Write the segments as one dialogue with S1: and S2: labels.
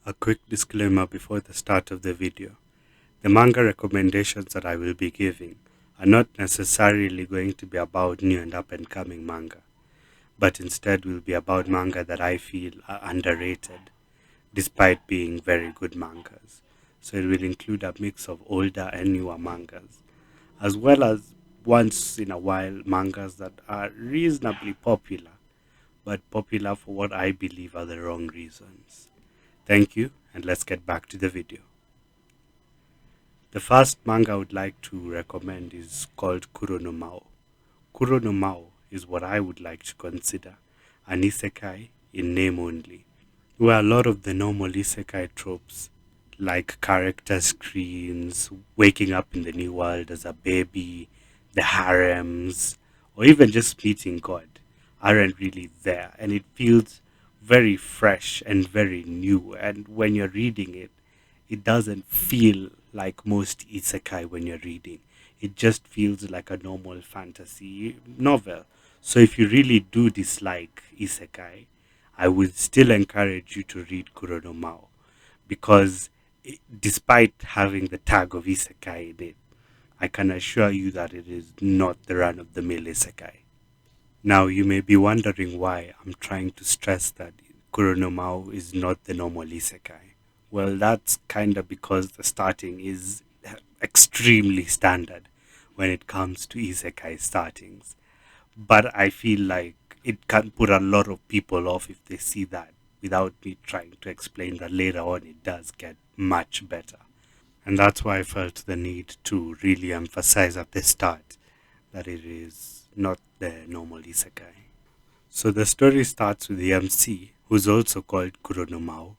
S1: A quick disclaimer before the start of the video. The manga recommendations that I will be giving are not necessarily going to be about new and up and coming manga, but instead will be about manga that I feel are underrated despite being very good mangas. So it will include a mix of older and newer mangas, as well as once in a while mangas that are reasonably popular, but popular for what I believe are the wrong reasons. Thank you, and let's get back to the video. The first manga I would like to recommend is called Kuro no Maou. Kuro no Maou is what I would like to consider an isekai in name only, where a lot of the normal isekai tropes, like character screens, waking up in the new world as a baby, the harems, or even just meeting God, aren't really there. And it feels very fresh and very new. And when you're reading it, it doesn't feel like most isekai when you're reading. It just feels like a normal fantasy novel. So if you really do dislike isekai, I would still encourage you to read Kuro no Mao because despite having the tag of isekai in it, I can assure you that it is not the run of the mill isekai. Now you may be wondering why I'm trying to stress that Kuro no Mao is not the normal isekai. Well, that's kind of because the starting is extremely standard when it comes to isekai startings. But I feel like it can put a lot of people off if they see that without me trying to explain that later on it does get much better. And that's why I felt the need to really emphasize at the start that it is not the normal isekai. So the story starts with the MC, who's also called Kuro no Mao,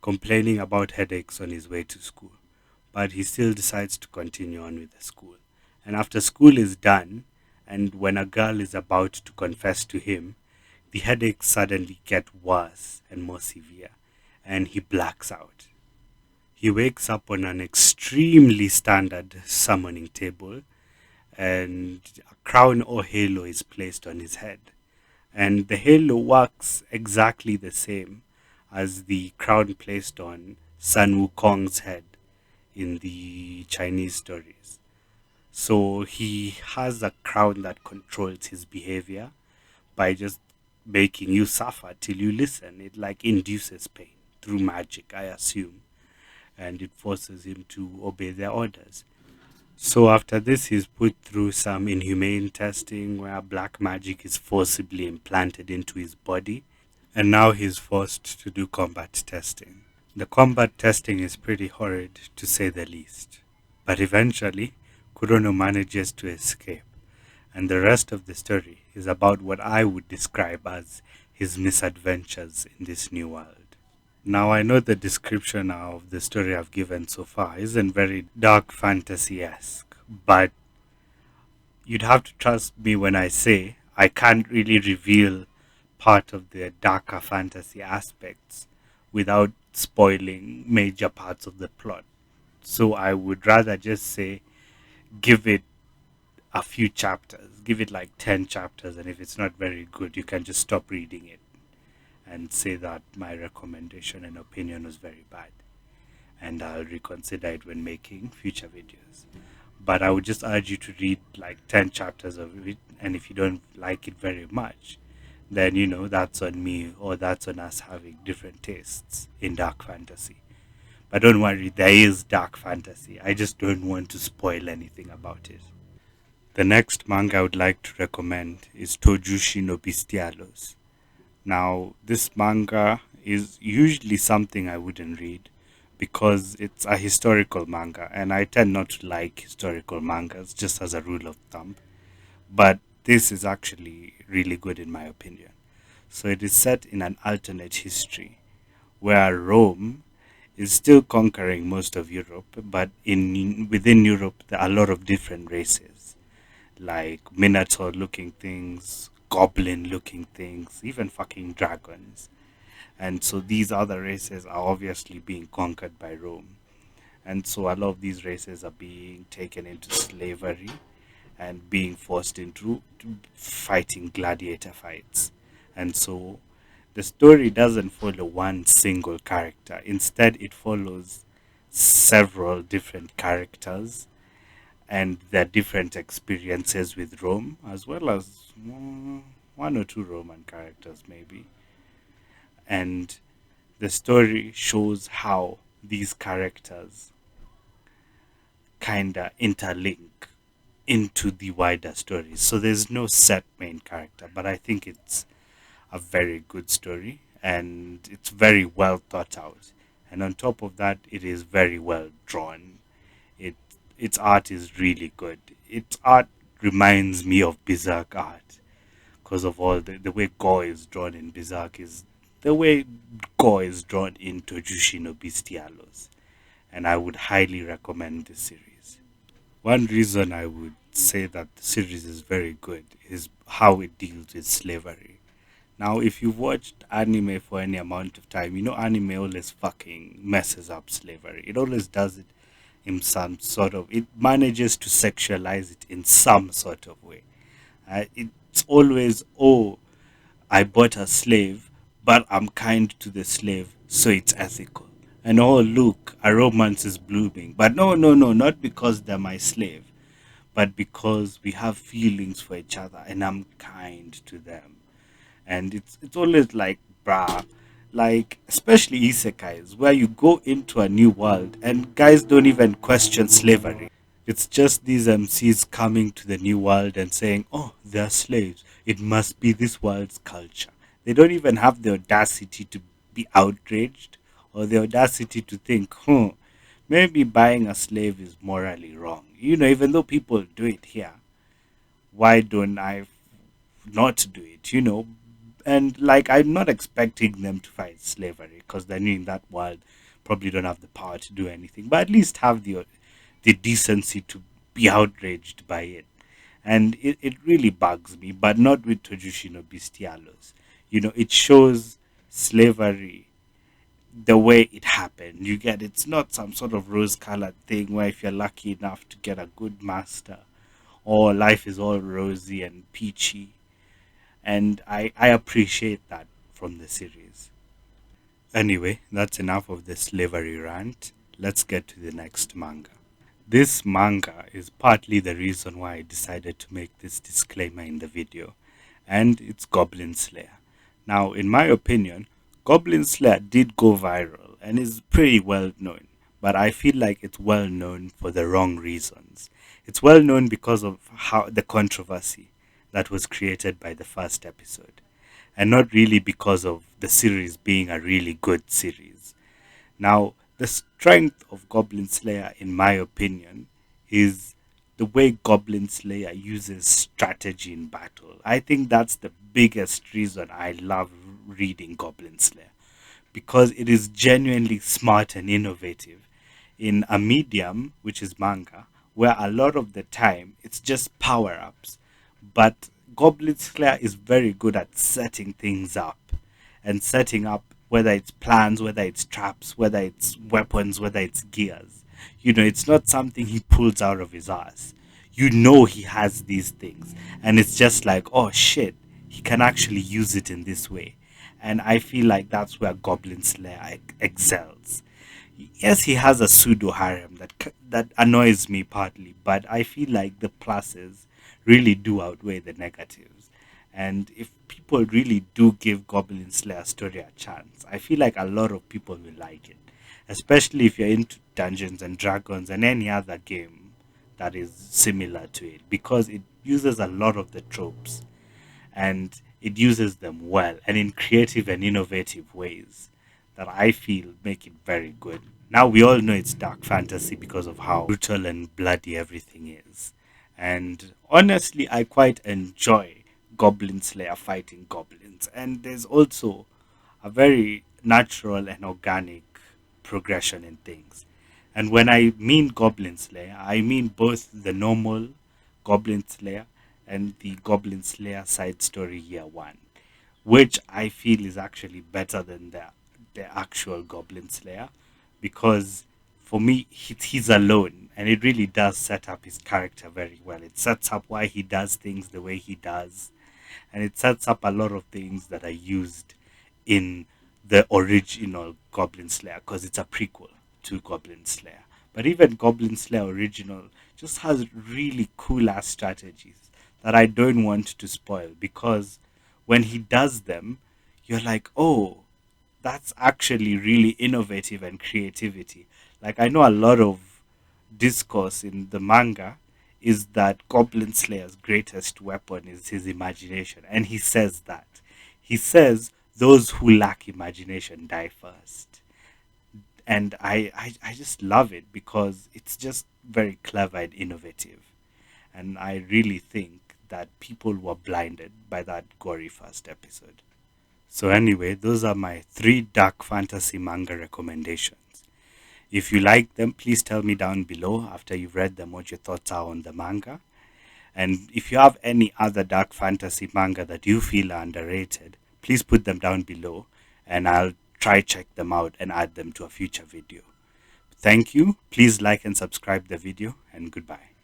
S1: complaining about headaches on his way to school. But he still decides to continue on with the school. And after school is done, and when a girl is about to confess to him, the headaches suddenly get worse and more severe, and he blacks out. He wakes up on an extremely standard summoning table, and a crown or halo is placed on his head. And the halo works exactly the same as the crown placed on Sun Wukong's head in the Chinese stories. So he has a crown that controls his behavior by just making you suffer till you listen. It like induces pain through magic, I assume, and it forces him to obey their orders. So after this, he's put through some inhumane testing where black magic is forcibly implanted into his body, and now he's forced to do combat testing. The combat testing is pretty horrid, to say the least. But eventually, Kurono manages to escape, and the rest of the story is about what I would describe as his misadventures in this new world. Now, I know the description of the story I've given so far isn't very dark fantasy esque, but you'd have to trust me when I say I can't really reveal part of the darker fantasy aspects without spoiling major parts of the plot. So I would rather just say give it a few chapters, give it like 10 chapters, and if it's not very good, you can just stop reading it and say that my recommendation and opinion was very bad. And I'll reconsider it when making future videos. But I would just urge you to read like 10 chapters of it, and if you don't like it very much, then that's on me or that's on us having different tastes in dark fantasy. But don't worry, there is dark fantasy. I just don't want to spoil anything about it. The next manga I would like to recommend is Toujuushi Beastialious. Now, this manga is usually something I wouldn't read because it's a historical manga, and I tend not to like historical mangas just as a rule of thumb. But this is actually really good in my opinion. So, it is set in an alternate history where Rome is still conquering most of Europe, but in within Europe there are a lot of different races like minotaur looking things, goblin looking things, even fucking dragons. And so these other races are obviously being conquered by Rome. And so a lot of these races are being taken into slavery and being forced into fighting gladiator fights. And so The story doesn't follow one single character. Instead, it follows several different characters and their different experiences with Rome, as well as one or two Roman characters, maybe. And the story shows how these characters kind of interlink into the wider story. So there's no set main character, but I think it's a very good story and it's very well thought out. And on top of that, it is very well drawn. It its art is really good. Its art reminds me of Berserk art because of all the way gore is drawn in Berserk is the way gore is drawn in Toujuushi Beastialious. And I would highly recommend this series. One reason I would say that the series is very good is how it deals with slavery. Now, if you've watched anime for any amount of time, you know anime always fucking messes up slavery. It always does it in some sort of, it manages to sexualize it in some sort of way. It's always, oh, I bought a slave, but I'm kind to the slave, so it's ethical. And oh, look, a romance is blooming. But no, no, no, not because they're my slave, but because we have feelings for each other and I'm kind to them. And it's always like, brah, like, especially isekais, where you go into a new world and guys don't even question slavery. It's just these MCs coming to the new world and saying, oh, they're slaves. It must be this world's culture. They don't even have the audacity to be outraged or the audacity to think, maybe buying a slave is morally wrong. You know, even though people do it here, why don't I not do it? You know, and like I'm not expecting them to fight slavery because they're new in that world, probably don't have the power to do anything, but at least have the decency to be outraged by it. And it really bugs me, but not with Tojushi no Beastialos. You know, it shows slavery the way it happened. You get it's not some sort of rose colored thing where if you're lucky enough to get a good master or life is all rosy and peachy. And I appreciate that from the series. Anyway, that's enough of the slavery rant. Let's get to the next manga. This manga is partly the reason why I decided to make this disclaimer in the video, and it's Goblin Slayer. Now, in my opinion, Goblin Slayer did go viral and is pretty well known, but I feel like it's well known for the wrong reasons. It's well known because of how the controversy that was created by the first episode, and not really because of the series being a really good series. Now, the strength of Goblin Slayer, in my opinion, is the way Goblin Slayer uses strategy in battle. I think that's the biggest reason I love reading Goblin Slayer because it is genuinely smart and innovative in a medium, which is manga, where a lot of the time it's just power ups. But Goblin Slayer is very good at setting things up and setting up whether it's plans, whether it's traps, whether it's weapons, whether it's gears. You know, it's not something he pulls out of his ass. You know he has these things. And it's just like, oh shit, he can actually use it in this way. And I feel like that's where Goblin Slayer excels. Yes, he has a pseudo harem that annoys me partly, but I feel like the pluses really do outweigh the negatives. And if people really do give Goblin Slayer story a chance, I feel like a lot of people will like it, especially if you're into Dungeons and Dragons and any other game that is similar to it, because it uses a lot of the tropes and it uses them well and in creative and innovative ways that I feel make it very good. Now we all know it's dark fantasy because of how brutal and bloody everything is. And honestly, I quite enjoy Goblin Slayer fighting goblins. And there's also a very natural and organic progression in things. And when I mean Goblin Slayer, I mean both the normal Goblin Slayer and the Goblin Slayer side story year one, which I feel is actually better than the actual Goblin Slayer because for me he's alone and it really does set up his character very well. It sets up why he does things the way he does and it sets up a lot of things that are used in the original Goblin Slayer because it's a prequel to Goblin Slayer. But even Goblin Slayer original just has really cool ass strategies that I don't want to spoil, because when he does them, you're like, oh, that's actually really innovative and creativity. Like, I know a lot of discourse in the manga is that Goblin Slayer's greatest weapon is his imagination, and he says that. He says those who lack imagination die first. And I just love it because it's just very clever and innovative. And I really think that people were blinded by that gory first episode. So anyway, those are my 3 dark fantasy manga recommendations. If you like them, please tell me down below after you've read them what your thoughts are on the manga. And if you have any other dark fantasy manga that you feel are underrated, please put them down below and I'll try check them out and add them to a future video. Thank you. Please like and subscribe the video, and goodbye.